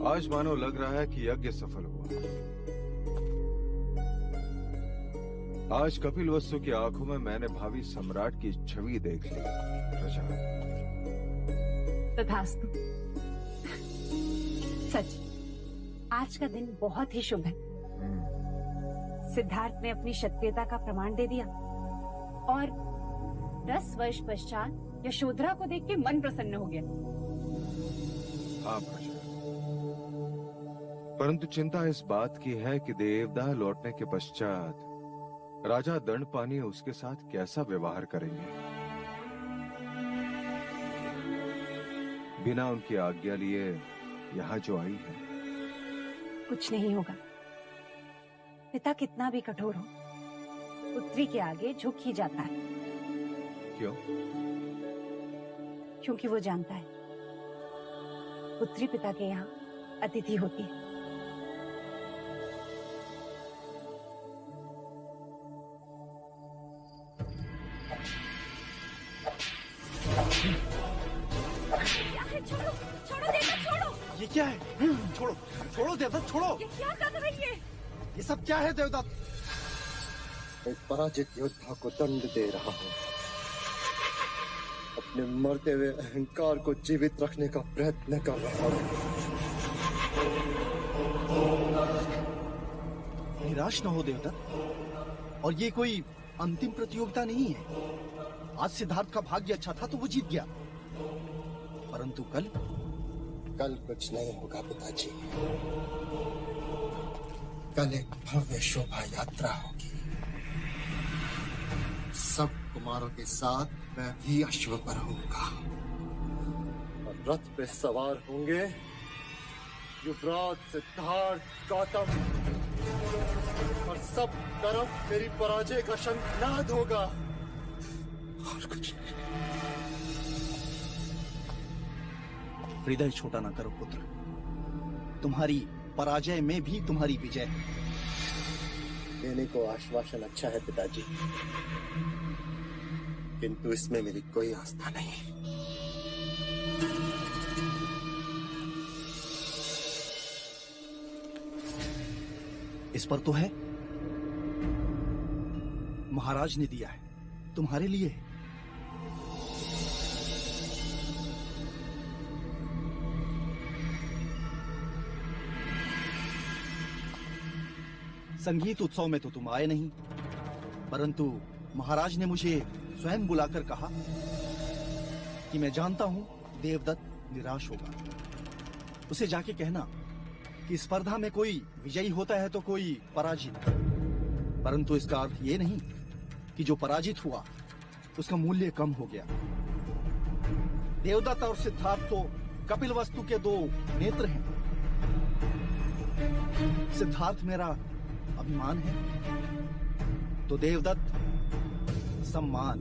आज मानो लग रहा है कि यज्ञ सफल हुआ। आज कपिल वस्तु की आंखों में मैंने भावी सम्राट की छवि देख ली। प्रजा, तथास्तु। सच, आज का दिन बहुत ही शुभ है। सिद्धार्थ ने अपनी क्षत्रियता का प्रमाण दे दिया और 10 वर्ष पश्चात यशोधरा को देख के मन प्रसन्न हो गया। हाँ प्रजा, परंतु चिंता इस बात की है कि देवदाह लौटने के पश्चात राजा दंडपानी उसके साथ कैसा व्यवहार करेंगे। बिना उनकी आज्ञा लिए यहाँ जो आई है। कुछ नहीं होगा। पिता कितना भी कठोर हो, पुत्री के आगे झुक ही जाता है। क्यों? क्योंकि वो जानता है पुत्री पिता के यहाँ अतिथि होती है। छोड़ो, छोड़ो देवदत्त, छोड़ो। ये क्या है? छोड़ो, छोड़ो देवदत्त, छोड़ो। ये क्या कर रही है? ये सब क्या है देवदत्त? एक पराजित योद्धा को दंड दे रहा हूँ। अपने मरते हुए अहंकार को जीवित रखने का प्रयत्न कर रहा हूँ। निराश न हो देवदत्त, और ये कोई अंतिम प्रतियोगिता नहीं है। आज सिद्धार्थ का भाग्य अच्छा था तो वो जीत गया, परंतु कल कुछ नहीं होगा पिताजी। कल एक भव्य शोभा यात्रा होगी। सब कुमारों के साथ मैं भी अश्व पर होऊंगा और रथ पे सवार होंगे युवराज सिद्धार्थ गौतम, और सब तरफ मेरी पराजय का शंखनाद होगा और कुछ नहीं। हृदय छोटा ना करो पुत्र, तुम्हारी पराजय में भी तुम्हारी विजय है। देने को आश्वासन अच्छा है पिताजी, किंतु इसमें मेरी कोई आस्था नहीं। इस पर तो है, महाराज ने दिया है, तुम्हारे लिए है। संगीत उत्सव में तो तुम आए नहीं, परंतु महाराज ने मुझे स्वयं बुलाकर कहा कि मैं जानता हूं देवदत्त निराश होगा। उसे जाके कहना कि स्पर्धा में कोई विजयी होता है तो कोई पराजित, परंतु इसका अर्थ ये नहीं कि जो पराजित हुआ उसका मूल्य कम हो गया। देवदत्त और सिद्धार्थ तो कपिल वस्तु के दो नेत्र हैं। सिद्धार्थ मेरा अभिमान है तो देवदत्त सम्मान।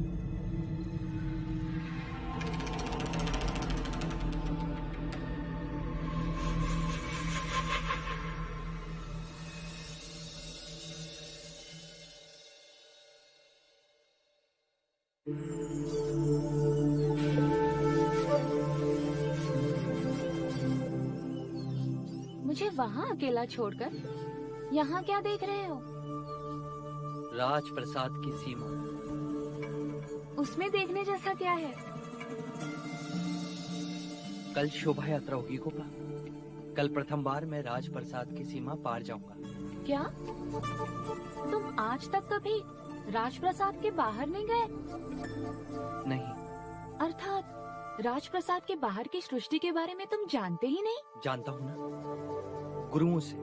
मुझे वहाँ अकेला छोड़कर यहाँ क्या देख रहे हो? राजप्रसाद की सीमा। उसमें देखने जैसा क्या है? कल शोभा यात्रा होगी गोपा। कल प्रथम बार मैं राजप्रसाद की सीमा पार जाऊंगा। क्या तुम आज तक कभी राजप्रसाद के बाहर नहीं गए? नहीं। अर्थात राजप्रसाद के बाहर की सृष्टि के बारे में तुम जानते ही नहीं? जानता हूँ ना, गुरुओं से,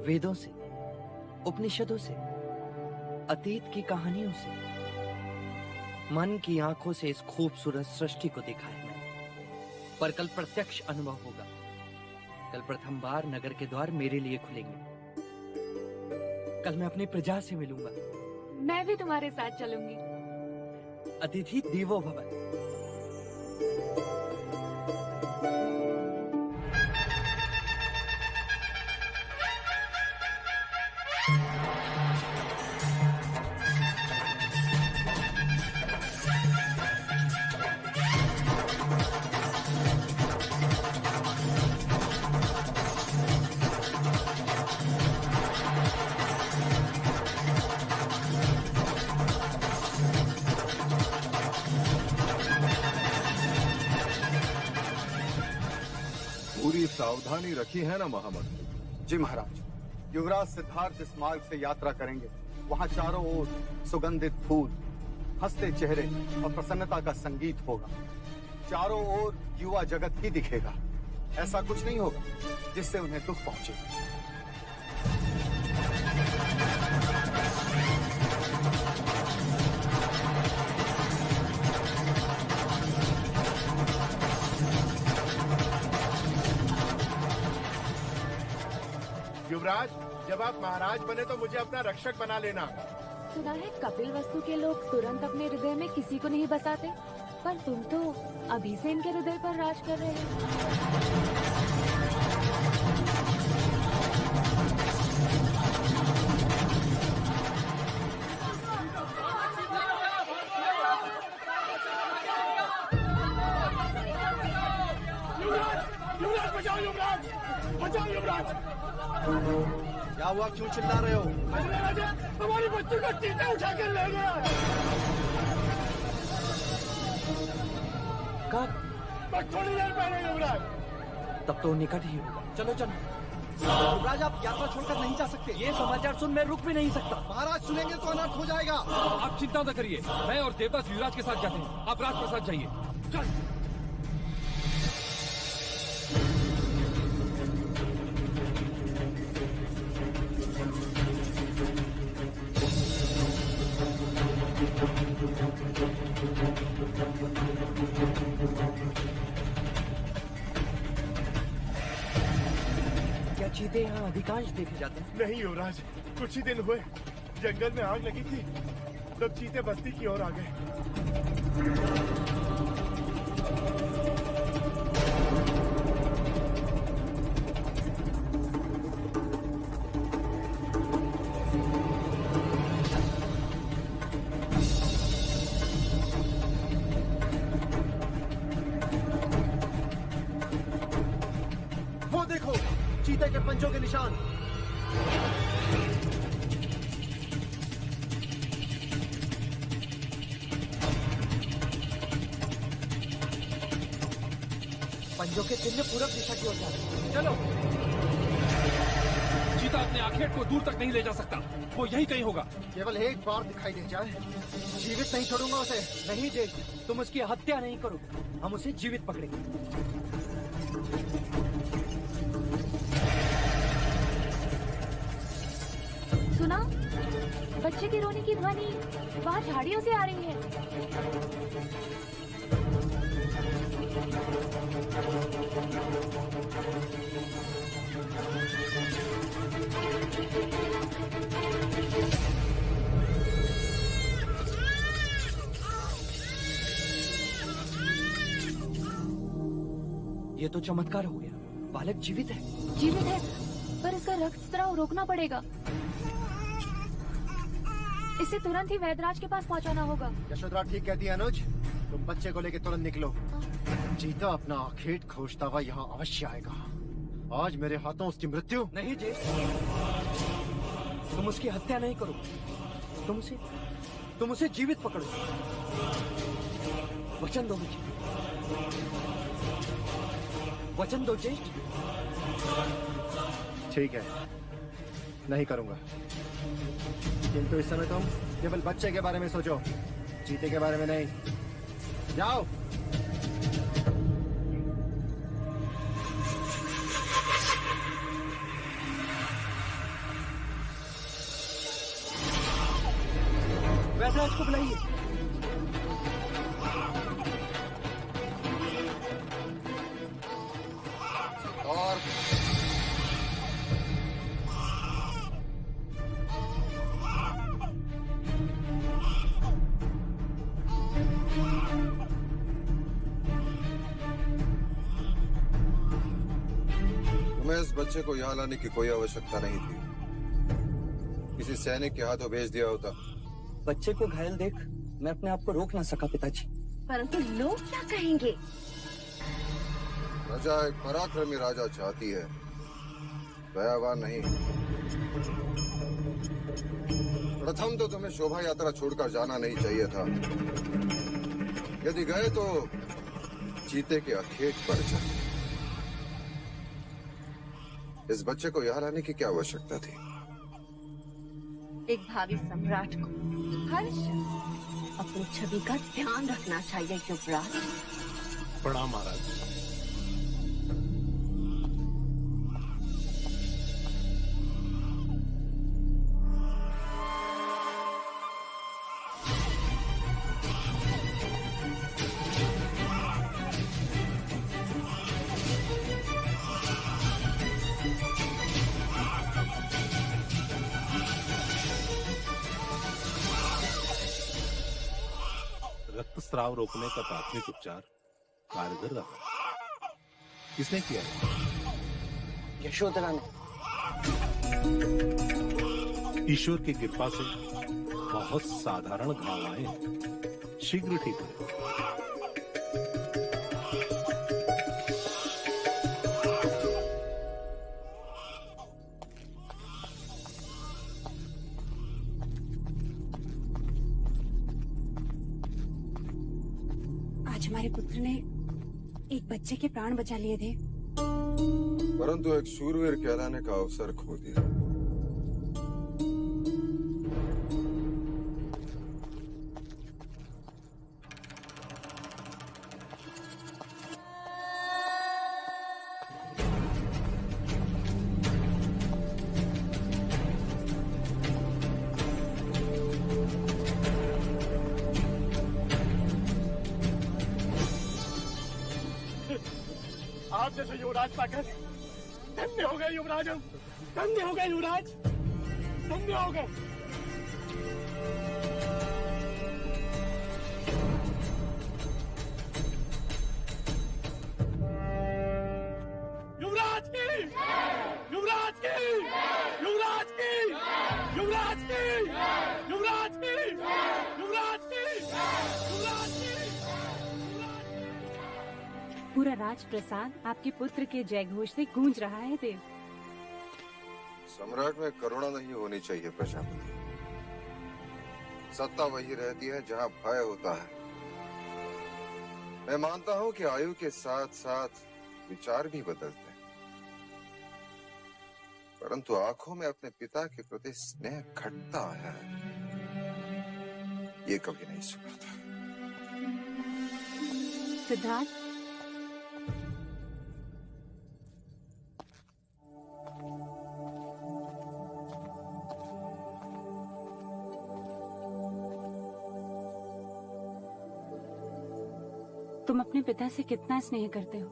वेदों से, उपनिषदों से, अतीत की कहानियों से, मन की आंखों से इस खूबसूरत सृष्टि को देखा है मैंने। पर कल प्रत्यक्ष अनुभव होगा। कल प्रथम बार नगर के द्वार मेरे लिए खुलेंगे। कल मैं अपनी प्रजा से मिलूंगा। मैं भी तुम्हारे साथ चलूंगी। अतिथि देवो भव। सावधानी रखी है ना महामंत्री? जी महाराज। युवराज सिद्धार्थ इस मार्ग से यात्रा करेंगे। वहाँ चारों ओर सुगंधित फूल, हंसते चेहरे और प्रसन्नता का संगीत होगा। चारों ओर युवा जगत ही दिखेगा। ऐसा कुछ नहीं होगा जिससे उन्हें दुख पहुंचे। युवराज, जब आप महाराज बने तो मुझे अपना रक्षक बना लेना। सुना है कपिल वस्तु के लोग तुरंत अपने हृदय में किसी को नहीं बसाते, पर तुम तो अभी से इनके हृदय पर राज कर रहे हो। युवराज बचाओ, युवराज बचाओ, युवराज। क्या हुआ, क्यों चिल्ला रहे हो? राजा, हमारी बच्ची को चीता उठा कर ले गया। कब? बस थोड़ी देर पहले युवराज। तब तो निकट ही होगा। चलो चलो। युवराज, आप यात्रा छोड़कर नहीं जा सकते। ये समाचार सुन मैं रुक भी नहीं सकता। महाराज सुनेंगे तो अनर्थ हो जाएगा। आप चिंता न करिए, मैं और देवदास युवराज के साथ जाते हैं। आप राजप्रसाद जाइए। चल। क्या चीते यहाँ अधिकांश देखे जाते हैं? नहीं युवराज, कुछ ही दिन हुए जंगल में आग लगी थी, तब चीते बस्ती की ओर आ गए। वो देखो, चीते के पंजों के निशान। पंजों के चिन्ह पूरब दिशा की ओर जा रहे हैं। चलो। चीता अपने आखेट को दूर तक नहीं ले जा सकता, वो यही कहीं होगा। केवल एक बार दिखाई दे जाए, जीवित नहीं छोड़ूंगा उसे। नहीं जेठ, तुम उसकी हत्या नहीं करो, हम उसे जीवित पकड़ेंगे। सुना, बच्चे की रोने की ध्वनि वहाँ झाड़ियों से आ रही है। ये तो चमत्कार हो गया, बालक जीवित है। जीवित है, पर इसका रक्तस्राव रोकना पड़ेगा। इसे तुरंत ही वैद्यराज के पास पहुंचाना होगा। यशोधरा ठीक कहती है अनुज, तुम बच्चे को लेकर तुरंत निकलो। चीता अपना आखेट खोजता हुआ यहाँ अवश्य आएगा। आज मेरे हाथों उसकी मृत्यु। नहीं जेठ, तुम उसकी हत्या नहीं करो, तुम उसे जीवित पकड़ो। वचन दो मुझे, वचन दो ज्येष्ठ। ठीक है, नहीं करूंगा, किंतु इस समय तुम केवल बच्चे के बारे में सोचो, चीते के बारे में नहीं। जाओ। वैद्यराज को बुलाइए। और तुम्हें इस बच्चे को यहाँ लाने की कोई आवश्यकता नहीं थी। किसी सैनिक के हाथों भेज दिया होता। बच्चे को घायल देख मैं अपने आप को रोक ना सका पिताजी। परंतु लोग क्या कहेंगे? प्रजा एक पराक्रमी राजा चाहती है, दयावान नहीं। प्रथम तो तुम्हें शोभा यात्रा छोड़कर जाना नहीं चाहिए था। यदि गए तो चीते के अखेट पर जाए। इस बच्चे को यहाँ लाने की क्या आवश्यकता थी? एक भावी सम्राट को हर शख्स अपनी छवि का ध्यान रखना चाहिए युवराज। प्रणाम महाराज। रक्तस्राव रोकने का प्राथमिक उपचार कारगर रहा। किसने किया है? यशोधरा ने। ईश्वर की कृपा से बहुत साधारण घाव आए हैं, शीघ्र ठीक हो। आज हमारे पुत्र ने एक बच्चे के प्राण बचा लिए थे, परंतु एक शूरवीर कहलाने का अवसर खो दिया। आप जैसे युवराज पाकर धन्य हो गए युवराज, हम धन्य हो गए युवराज, धन्य हो गए। युवराज की, युवराज की, युवराज की, युवराज की, युवराज की, युवराज की, युवराज की। पूरा राजप्रसाद आपके पुत्र के जयघोष से गूंज रहा है देव। सम्राट में करुणा नहीं होनी चाहिए प्रजापति। सत्ता वही रहती है जहाँ भय होता है। मैं मानता हूँ कि आयु के साथ साथ विचार भी बदलते हैं, परंतु आंखों में अपने पिता के प्रति स्नेह घटता है, ये कभी नहीं सुना था। सिद्धार्थ, तुम अपने पिता से कितना स्नेह करते हो?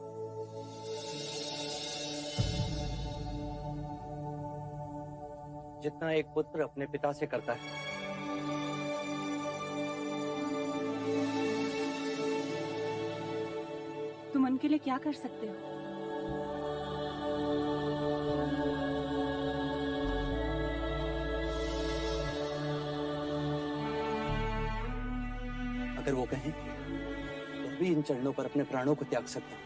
जितना एक पुत्र अपने पिता से करता है। तुम उनके लिए क्या कर सकते हो? अगर वो कहें तो भी इन चरणों पर अपने प्राणों को त्याग सकता हूं।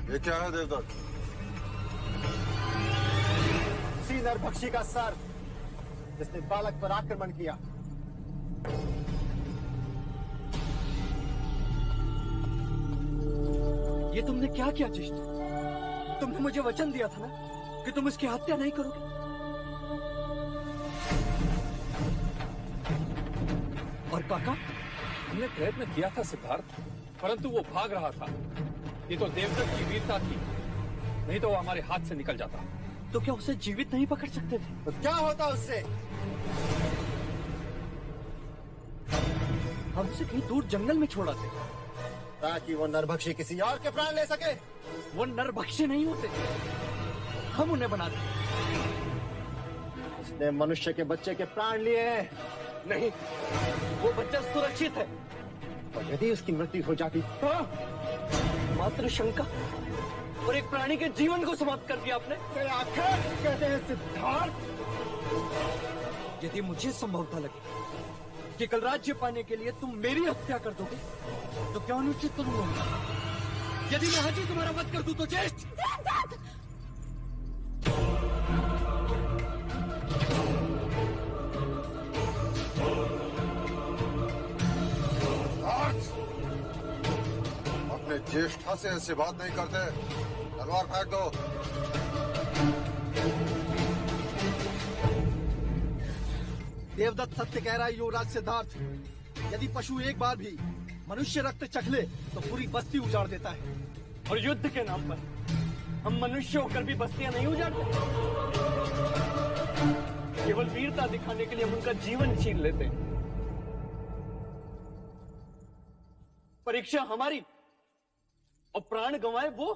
ये क्या है देवदत्त? उसी नरभक्षी का सर जिसने बालक पर आक्रमण किया। ये तुमने क्या किया जिष्ट? तुमने मुझे वचन दिया था ना कि तुम इसकी हत्या नहीं करोगे। और काका, हमने प्रयत्न किया था सिद्धार्थ, परंतु वो भाग रहा था। ये तो देवदत्त की वीरता थी, नहीं तो वो हमारे हाथ से निकल जाता। तो क्या उसे जीवित नहीं पकड़ सकते थे? तो क्या होता उससे? हम उसे कहीं दूर जंगल में छोड़ा थे ताकि वो नरभक्षी किसी और के प्राण ले सके। वो नरभक्षी नहीं होते, हम उन्हें बनाते। उसने मनुष्य के बच्चे के प्राण लिए हैं। नहीं, वो बच्चा सुरक्षित है। और यदि उसकी मृत्यु हो जाती तो? मात्र शंका और एक प्राणी के जीवन को समाप्त कर दिया आपने। आखिर कहते हैं सिद्धार्थ, यदि मुझे संभवता लगे कि कल राज्य पाने के लिए तुम मेरी हत्या कर दोगे तो क्या अनुचित करूंगा? यदि मैं आज ही तुम्हारा वध कर दूं तो ज्येष्ठ अपने ज्येष्ठा से ऐसे बात नहीं करते। तलवार फेंक दो। देवदत्त सत्य कह रहा है युवराज सिद्धार्थ। यदि पशु एक बार भी मनुष्य रक्त चख ले तो पूरी बस्ती उजाड़ देता है। और युद्ध के नाम पर हम मनुष्य होकर भी बस्तियां नहीं उजाड़ते। केवल वीरता दिखाने के लिए हम उनका जीवन छीन लेते हैं। परीक्षा हमारी और प्राण गंवाए वो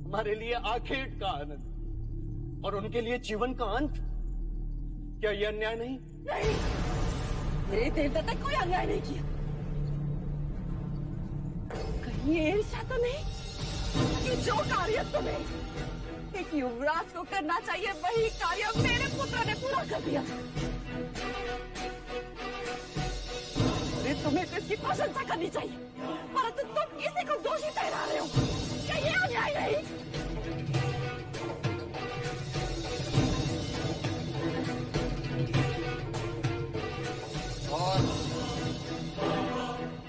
हमारे लिए आखेट का आनंद और उनके लिए जीवन का अंत। क्या यह अन्याय नहीं? नहीं, मेरे देवदत्त ने कोई अन्याय नहीं किया। कहीं ये ईर्ष्या तो नहीं कि जो कार्य तुम्हें एक युवराज को करना चाहिए वही कार्य मेरे पुत्र ने पूरा कर दिया। तुम्हें तो इसकी प्रशंसा करनी चाहिए, परंतु तुम इसी को दोषी ठहरा रहे हो। क्या ये अन्याय नहीं? और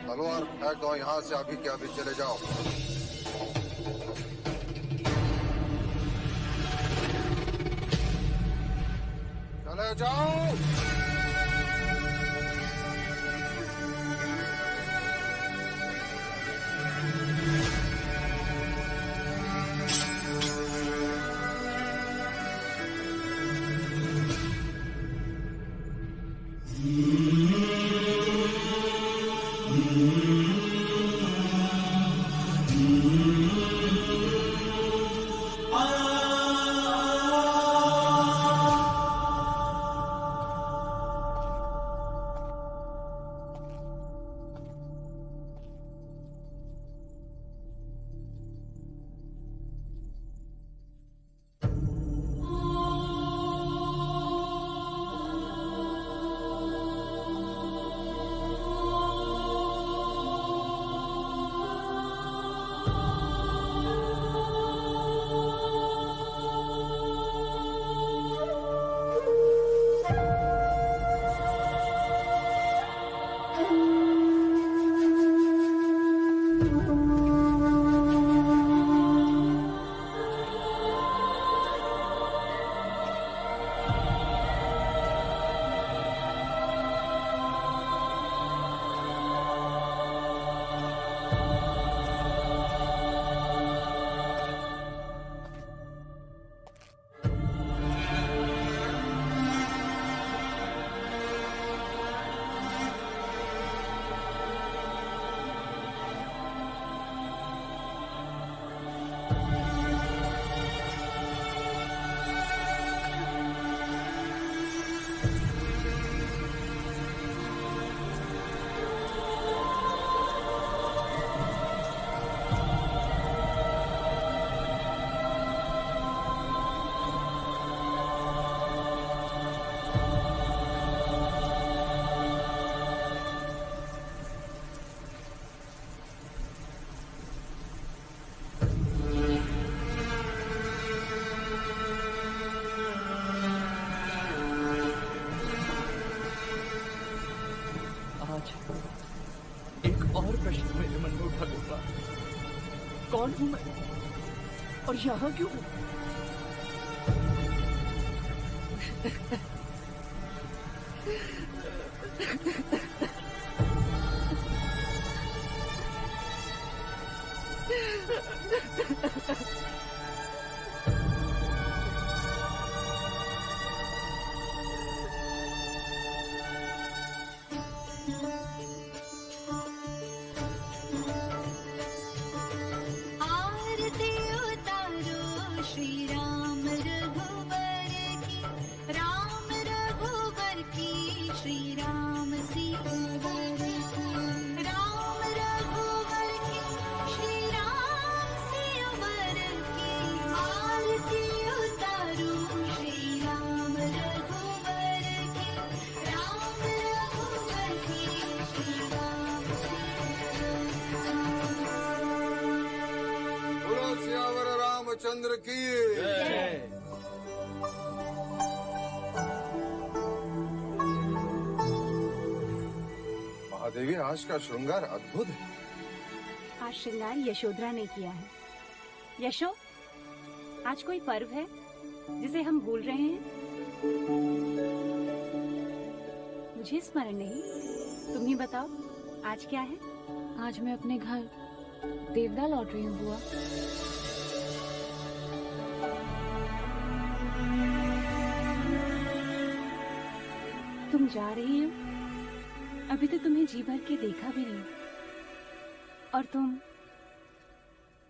तलवार फेंक दो यहाँ से, अभी के अभी चले जाओ। चले जाओ। कौन हूं मैं और यहां क्यों हूं? राम रघुवर की, श्री राम सिया वर की। सियावर रामचंद्र की महादेवी, आज का श्रृंगार अद्भुत है। आज श्रृंगार यशोधरा ने किया है। यशो, आज कोई पर्व है जिसे हम भूल रहे हैं? मुझे स्मरण नहीं, तुम ही बताओ आज क्या है? आज मैं अपने घर देवदा लौट रही हूँ बुआ। तुम जा रही हो? अभी तो तुम्हें जी भर के देखा भी नहीं। और तुम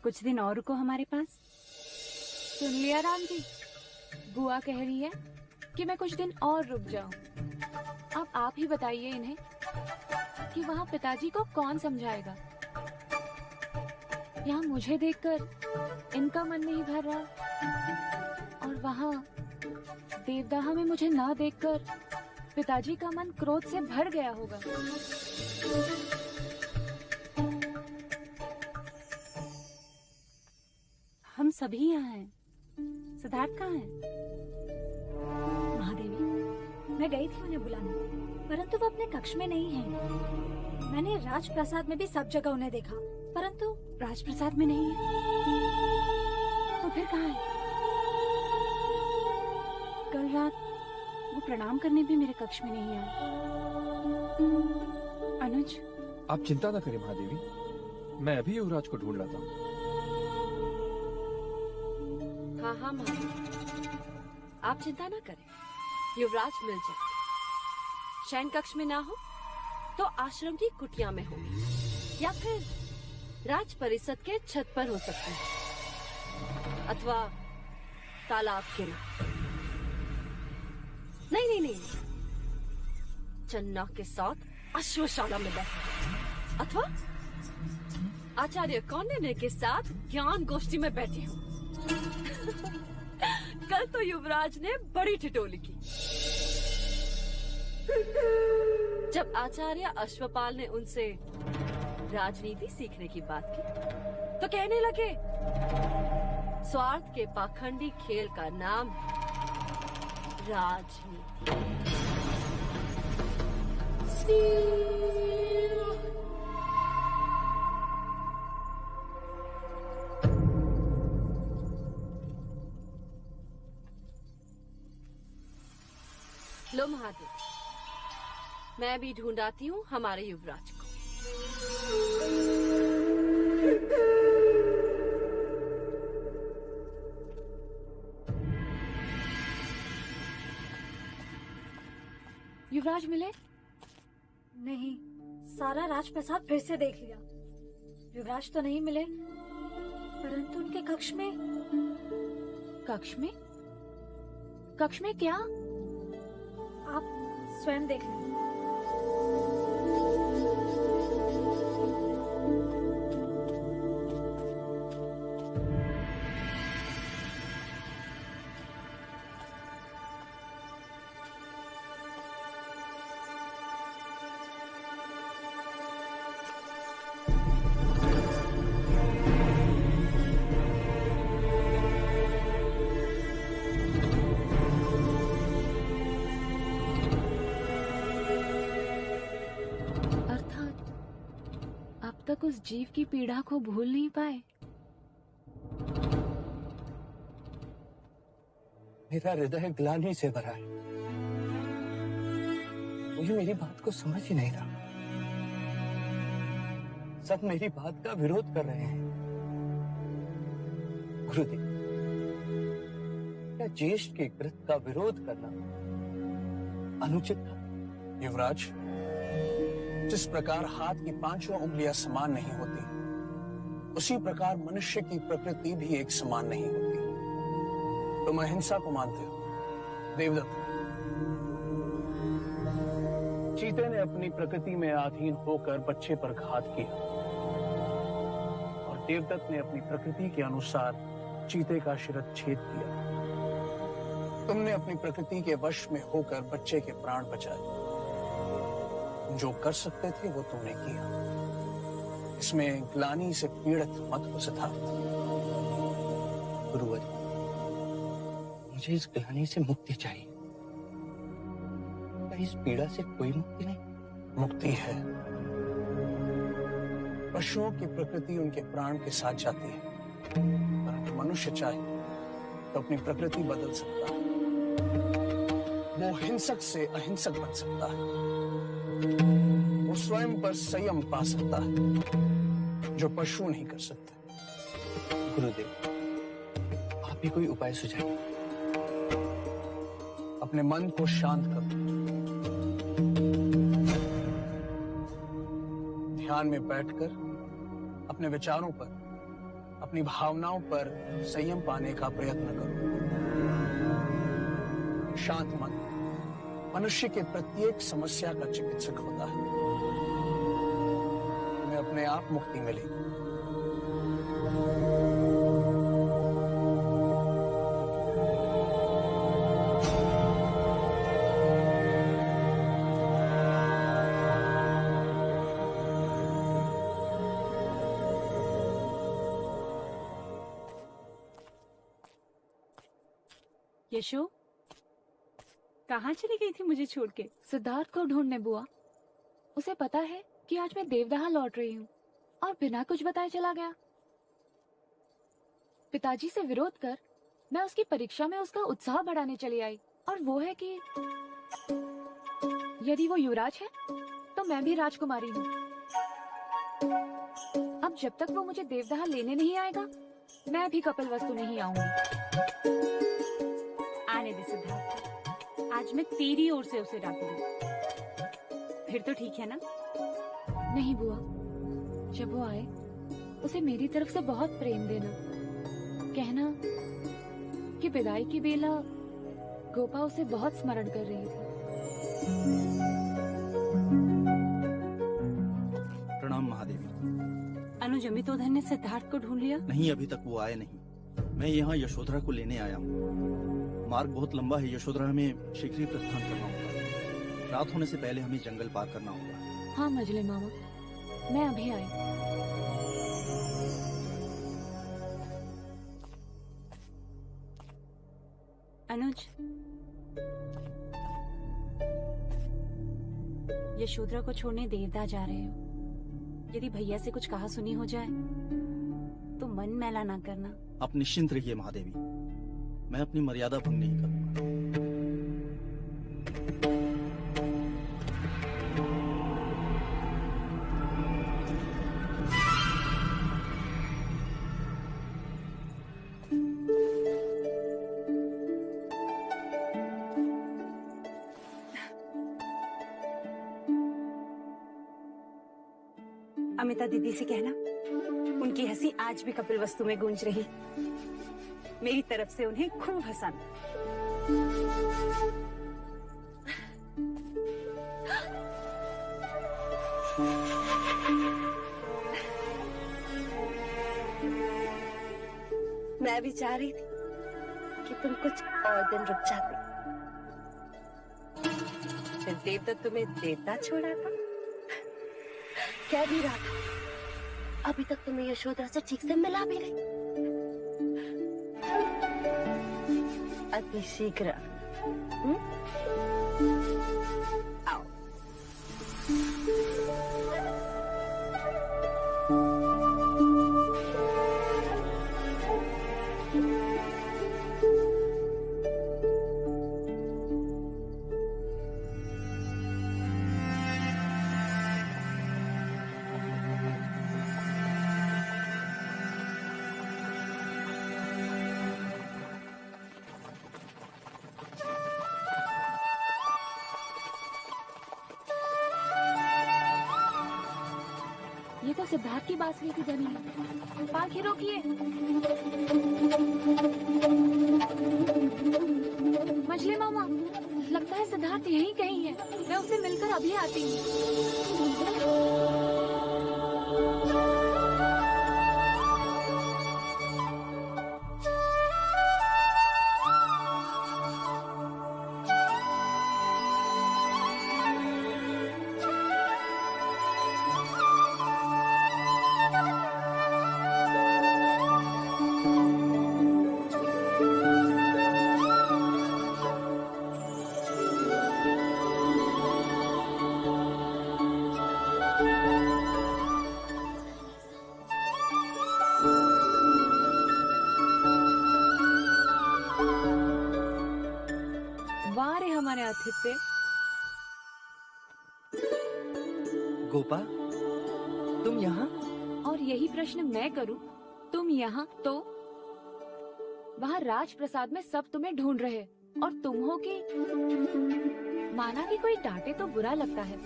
कुछ दिन और रुको हमारे पास। सुन लिया राम जी, बुआ कह रही है कि मैं कुछ दिन और रुक जाऊं। अब आप ही बताइए इन्हें कि वहाँ पिताजी को कौन समझाएगा। यहाँ मुझे देखकर इनका मन नहीं भर रहा, और वहाँ देवदाह में मुझे ना देखकर पिताजी का मन क्रोध से भर गया होगा। हम सभी यहाँ हैं। सिद्धार्थ कहाँ है? महादेवी, मैं गई थी उन्हें बुलाने, परंतु वो अपने कक्ष में नहीं है। मैंने राजप्रसाद में भी सब जगह उन्हें देखा, परंतु राजप्रसाद में नहीं है। तो फिर कहाँ है? कल रात वो प्रणाम करने भी मेरे कक्ष में नहीं आए। अनुज, आप चिंता न करें महादेवी, मैं अभी युवराज को ढूंढ लाता हूँ। हाँ हाँ महादेवी, आप चिंता न करें, युवराज मिल जाए। शयन कक्ष में ना हो तो आश्रम की कुटिया में हो, या फिर राज परिषद के छत पर हो सकते हैं, अथवा तालाब किनारे। नहीं, चन्ना के साथ अश्वशाला में बैठे, अथवा आचार्य कौंडिन्य के साथ ज्ञान गोष्ठी में बैठे हो। कल तो युवराज ने बड़ी ठिठोली की जब आचार्य अश्वपाल ने उनसे राजनीति सीखने की बात की, तो कहने लगे स्वार्थ के पाखंडी खेल का नाम राजनीति। लो महादेव, मैं भी ढूंढाती हूँ हमारे युवराज को। युवराज मिले? नहीं, सारा राजप्रसाद फिर से देख लिया। युवराज तो नहीं मिले, परंतु उनके कक्ष में। कक्ष में? कक्ष में क्या? आप स्वयं देख लें। तक उस जीव की पीड़ा को भूल नहीं पाए। मेरा हृदय ग्लानि से भरा है। मुझे मेरी बात को समझ ही नहीं रहा। सब मेरी बात का विरोध कर रहे हैं। गुरुदेव, क्या ज्येष्ठ के कृत्य का विरोध करना अनुचित था? युवराज, जिस प्रकार हाथ की पांचों उंगलियां समान नहीं होती, उसी प्रकार मनुष्य की प्रकृति भी एक समान नहीं होती। तुम अहिंसा को मानते हो देवदत्त। चीते ने अपनी प्रकृति में अधीन होकर बच्चे पर घात किया, और देवदत्त ने अपनी प्रकृति के अनुसार चीते का शिरच्छेद किया। तुमने अपनी प्रकृति के वश में होकर बच्चे के प्राण बचाए। जो कर सकते थे वो तुमने किया। इसमें ग्लानि से पीड़ित मत हो सिद्धार्थ। गुरुवर, मुझे इस ग्लानि से मुक्ति चाहिए। पर इस पीड़ा से कोई मुक्ति नहीं। मुक्ति है। पशुओं की प्रकृति उनके प्राण के साथ जाती है, परंतु मनुष्य चाहे तो अपनी प्रकृति बदल सकता है। वो हिंसक से अहिंसक बन सकता है। वो स्वयं पर संयम पा सकता है, जो पशु नहीं कर सकते। गुरुदेव, आप ही कोई उपाय सुझाइए। अपने मन को शांत करो। ध्यान में बैठकर अपने विचारों पर, अपनी भावनाओं पर संयम पाने का प्रयत्न करो। शांत मन मनुष्य के प्रत्येक समस्या का चिकित्सक होता है। तुम्हें अपने आप मुक्ति मिलेगी। यशो, कहाँ चली गई थी मुझे छोड़ के? सिद्धार्थ को ढूंढने बुआ। उसे पता है कि आज मैं देवदाह लौट रही हूँ और बिना कुछ बताए चला गया। पिताजी से विरोध कर मैं उसकी परीक्षा में उसका उत्साह बढ़ाने चली आई, और वो है कि यदि वो युवराज है तो मैं भी राजकुमारी हूँ। अब जब तक वो मुझे देवदाह लेने नहीं आएगा, मैं भी कपिलवस्तु नहीं आऊंगी। आने दे सिद्धार्थ, आज मैं तेरी ओर से उसे डांटूंगी। फिर तो ठीक है ना? नहीं बुआ, जब वो आए उसे मेरी तरफ से बहुत प्रेम देना। कहना कि विदाई की बेला गोपा उसे बहुत स्मरण कर रही थी। प्रणाम महादेवी। अनुज, अमितोधन ने सिद्धार्थ को ढूंढ लिया? नहीं, अभी तक वो आए नहीं। मैं यहाँ यशोधरा को लेने आया हूँ। मार्ग बहुत लंबा है। यशोधरा हमें शीघ्र ही प्रस्थान करना होगा। रात होने से पहले हमें जंगल पार करना होगा। हाँ मजले मामा, मैं अभी आई। अनुज, यशोधरा को छोड़ने देवदाह जा रहे हो। यदि भैया से कुछ कहा सुनी हो जाए तो मन मैला ना करना। आप निश्चिंत रहिए महादेवी, मैं अपनी मर्यादा भंग नहीं करूंगा। अमिता दीदी से कहना उनकी हंसी आज भी कपिलवस्तु में गूंज रही। मेरी तरफ से उन्हें खूब हंसाना। मैं भी चाह रही थी कि तुम कुछ और दिन रुक जाते। फिर देवदत्त तुम्हें देवता छोड़ा था। कह भी रहा था अभी तक तुम्हें यशोधरा से ठीक से मिला भी नहीं। अति शीघ्र आओ। ये तो सिद्धार्थ की बांसुरी की ध्वनि है। पालकी रोकिए। मछली मामा, लगता है सिद्धार्थ यहीं कहीं है। मैं उससे मिलकर अभी आती हूँ। आतिथ्य। गोपा, तुम यहाँ? और यही प्रश्न मैं करूं, तुम यहाँ तो? वहाँ राजप्रसाद में सब तुम्हें ढूंढ रहे और तुम हो कि माना कि कोई डांटे तो बुरा लगता है,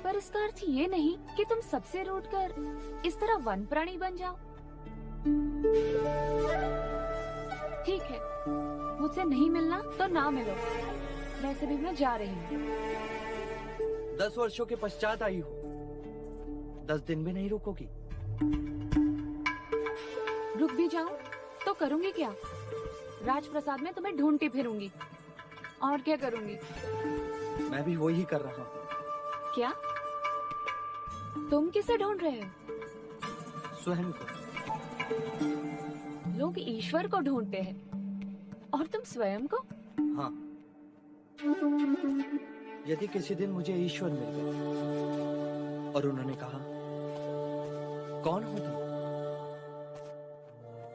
पर इसका अर्थ ये नहीं कि तुम सबसे रूठकर इस तरह वन प्राणी बन जाओ। ठीक है, मुझसे नहीं मिलना तो ना मिलो, वैसे भी मैं जा रही हूँ। 10 वर्षों के पश्चात आई हो, 10 दिन भी नहीं रुकोगी? रुक भी जाऊं तो करूंगी क्या? राजप्रसाद में तुम्हें ढूंढती फिरूंगी, और क्या करूंगी? मैं भी वही कर रहा हूँ। क्या? तुम किसे ढूंढ रहे हो? स्वयं को। लोग ईश्वर को ढूंढते हैं, और तुम स्वयं को? हाँ। यदि किसी दिन मुझे ईश्वर मिल गए और उन्होंने कहा, कौन हो तुम?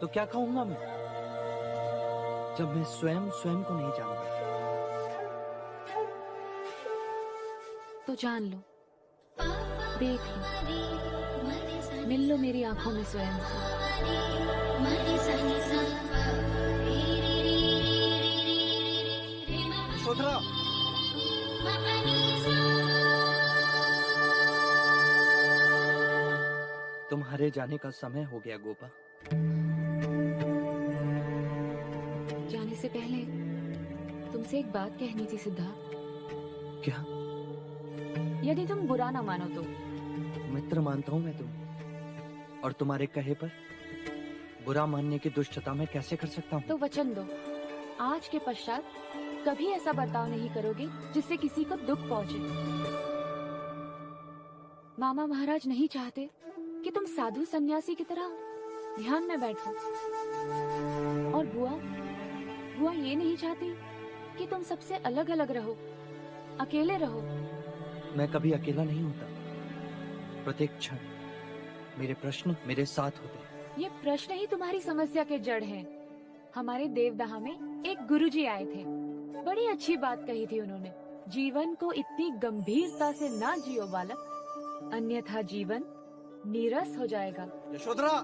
तो क्या कहूंगा मैं, जब मैं स्वयं को नहीं जानता? तो जान लो, देख लो, मिल लो मेरी आंखों में स्वयं से। यशोधरा, तुम्हारे जाने का समय हो गया गोपा। जाने से पहले तुमसे एक बात कहनी थी सिद्धार्थ। क्या? यदि तुम बुरा ना मानो तो। मित्र मानता हूं मैं तुम, और तुम्हारे कहे पर बुरा मानने की दुष्टता मैं कैसे कर सकता हूँ? तो वचन दो, आज के पश्चात कभी ऐसा बर्ताव नहीं करोगे जिससे किसी को दुख पहुंचे। मामा महाराज नहीं चाहते कि तुम साधु सन्यासी की तरह ध्यान में बैठो, और बुआ ये नहीं चाहती कि तुम सबसे अलग अलग रहो, अकेले रहो। मैं कभी अकेला नहीं होता। प्रत्येक क्षण मेरे प्रश्न मेरे साथ होते हैं। ये प्रश्न ही तुम्हारी समस्या के जड़ हैं। हमारे देवदाह में एक गुरुजी आए थे, बड़ी अच्छी बात कही थी उन्होंने। जीवन को इतनी गंभीरता से ना जियो बालक, अन्यथा जीवन नीरस हो जाएगा। यशोधरा,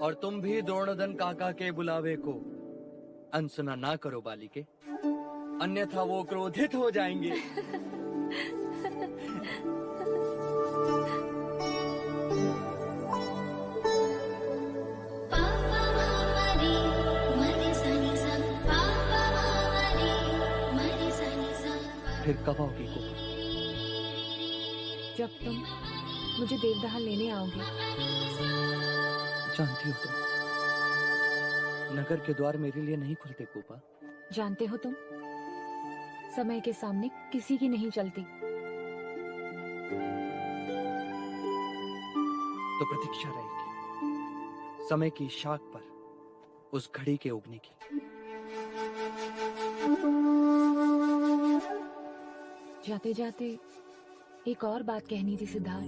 और तुम भी द्रोणोदन काका के बुलावे को अनसुना ना करो बालिके, अन्यथा वो क्रोधित हो जाएंगे। फिर कब आओगी गोपा? जब तुम मुझे देवदाह लेने आओगे। जानती हो तुम, नगर के द्वार मेरे लिए नहीं खुलते गोपा। जानते हो तुम, समय के सामने किसी की नहीं चलती। तो प्रतीक्षा रहेगी समय की शाख पर उस घड़ी के उगने की। जाते जाते एक और बात कहनी थी सिद्धार्थ।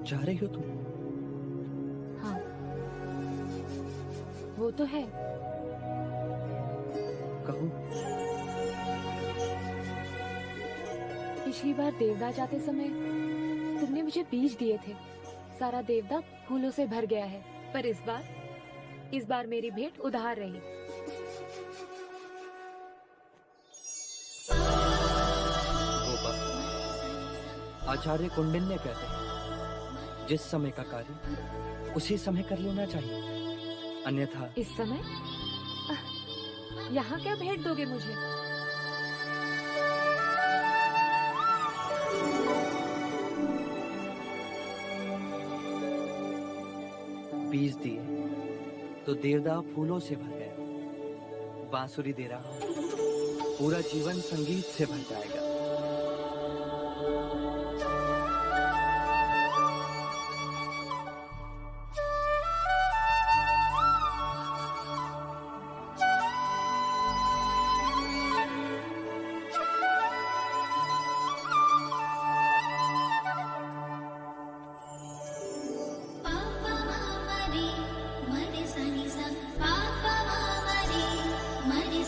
जा रही हो तुम? हाँ, वो तो है। कहो। पिछली बार देवदाह जाते समय तुमने मुझे बीज दिए थे। सारा देवदाह फूलों से भर गया है, पर इस बार मेरी भेंट उधार रही। आचार्य कौंडिन्य कहते हैं, जिस समय का कार्य उसी समय कर लेना चाहिए, अन्यथा। इस समय यहाँ क्या भेंट दोगे मुझे? बीज दिए तो देवदाह फूलों से भर गया। बांसुरी दे रहा हूं, पूरा जीवन संगीत से भर जाएगा। Mari, mari,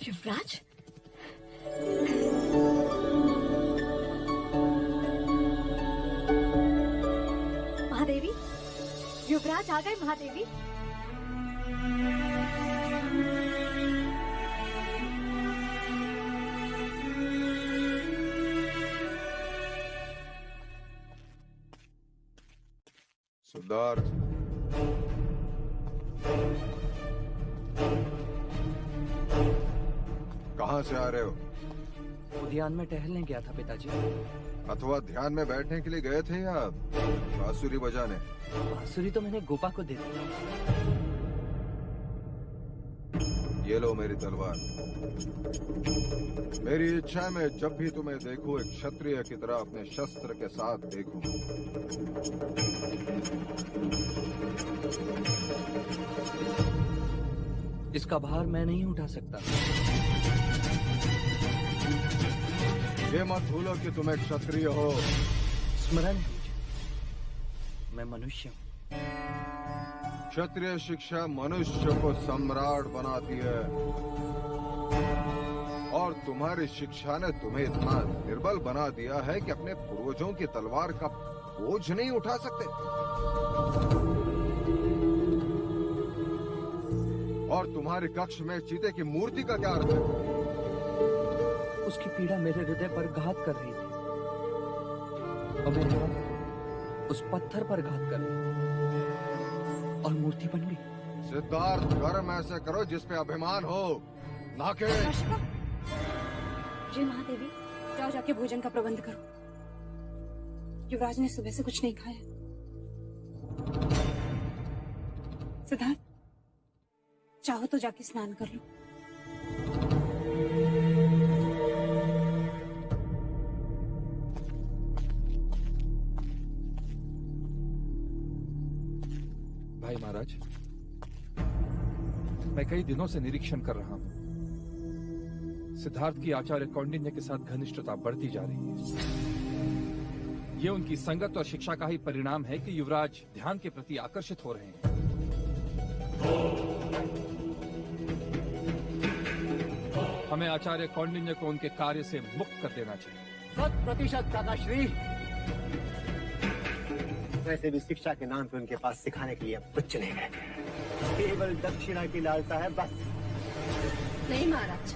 युवराज, महादेवी, युवराज आ गए महादेवी। सिद्धार्थ, कहाँ से आ रहे हो? उद्यान में टहलने गया था पिताजी। अथवा ध्यान में बैठने के लिए गए थे या बांसुरी बजाने? बांसुरी तो मैंने गोपा को दे दी। ये लो मेरी तलवार। मेरी इच्छा है मैं जब भी तुम्हें देखूं एक क्षत्रिय की तरह अपने शस्त्र के साथ देखूं। इसका भार मैं नहीं उठा सकता। ये मत भूलो कि तुम एक क्षत्रिय हो। स्मरण है मुझे, मैं मनुष्य हूँ। क्षत्रिय शिक्षा मनुष्य को सम्राट बनाती है और तुम्हारी शिक्षा ने तुम्हें इतना निर्बल बना दिया है कि अपने पूर्वजों की तलवार का बोझ नहीं उठा सकते। और तुम्हारे कक्ष में चीते की मूर्ति का क्या अर्थ है? उसकी पीड़ा मेरे हृदय पर घात कर रही थी और मैं यहाँ उस पत्थर पर घात कर रही और मूर्ति बन गई। सिद्धार्थ, कर्म ऐसे करो जिसपे अभिमान हो, ना के। जी महादेवी, जाओ जाके भोजन का प्रबंध करो। युवराज ने सुबह से कुछ नहीं खाया। सिद्धार्थ, चाहो तो जाके स्नान कर लो। भाई महाराज, मैं कई दिनों से निरीक्षण कर रहा हूं। सिद्धार्थ की आचार्य कौंडिन्य के साथ घनिष्ठता बढ़ती जा रही है। ये उनकी संगत और शिक्षा का ही परिणाम है कि युवराज ध्यान के प्रति आकर्षित हो रहे हैं। हमें आचार्य कौंडिन्य को उनके कार्य से मुक्त कर देना चाहिए। 100% काकाश्री। वैसे भी शिक्षा के नाम पे उनके पास सिखाने के लिए अब कुछ नहीं गए, केवल दक्षिणा की लालसा है बस। नहीं महाराज,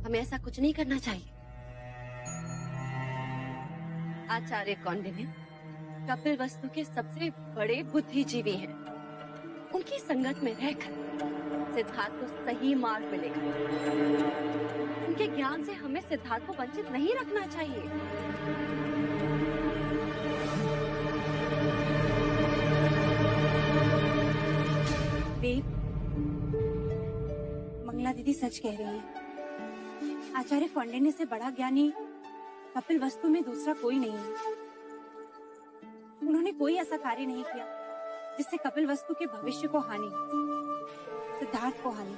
हमें ऐसा कुछ नहीं करना चाहिए। आचार्य कौंडिन्य कपिल वस्तु के सबसे बड़े बुद्धिजीवी हैं। उनकी संगत में रहकर सिद्धार्थ को सही मार्ग मिलेगा। उनके ज्ञान से हमें सिद्धार्थ को वंचित नहीं रखना चाहिए। देव, मंगला दीदी सच कह रही है। आचार्य कौंडिन्य से बड़ा ज्ञानी कपिल वस्तु में दूसरा कोई नहीं है। उन्होंने कोई ऐसा कार्य नहीं किया जिससे कपिल वस्तु के भविष्य को हानि, सिद्धार्थ को हानि।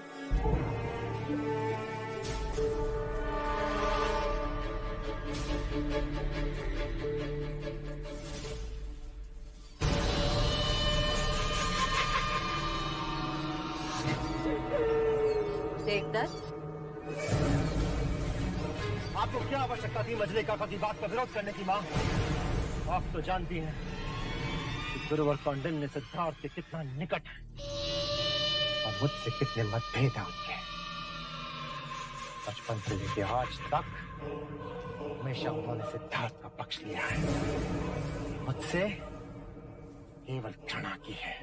देवदत्त, आपको क्या आवश्यकता थी मजलिका की बात का विरोध करने की? मां, आप तो जानती हैं कि गुरुवर कौंडिन्य सिद्धार्थ के कितना निकट है और मुझसे कितने मतभेद हैं उनके। बचपन से लेकर आज तक हमेशा उन्होंने सिद्धार्थ का पक्ष लिया है, मुझसे केवल घृणा की है।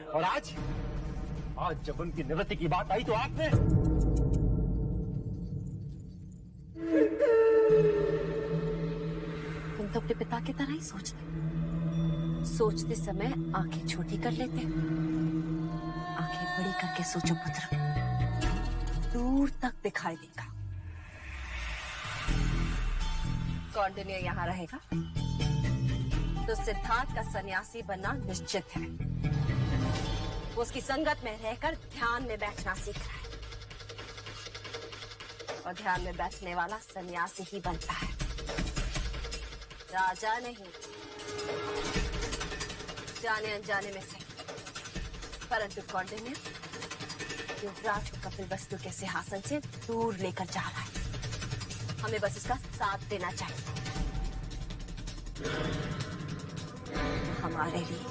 और आज जब उनकी निवृत्ति की बात आई तो आपने तुम तो अपने पिता की तरह ही सोचते समय आंखें छोटी कर लेते। आंखें बड़ी करके सोचो पुत्र, दूर तक दिखाई देगा। कौंडिन्य यहाँ रहेगा तो सिद्धार्थ का सन्यासी बनना निश्चित है। वो उसकी संगत में रहकर ध्यान में बैठना सीख रहा है और ध्यान में बैठने वाला सन्यासी ही बनता है, राजा नहीं। जाने अनजाने में से परंतु कौंडिन्य युवराज को कपिल वस्तु के सिंहासन से दूर लेकर जा रहा है। हमें बस इसका साथ देना चाहिए। हमारे लिए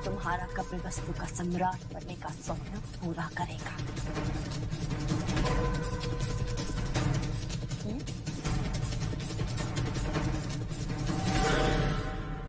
तुम्हारा कपिल वस्तु का सम्राट बनने का स्वप्न पूरा करेगा।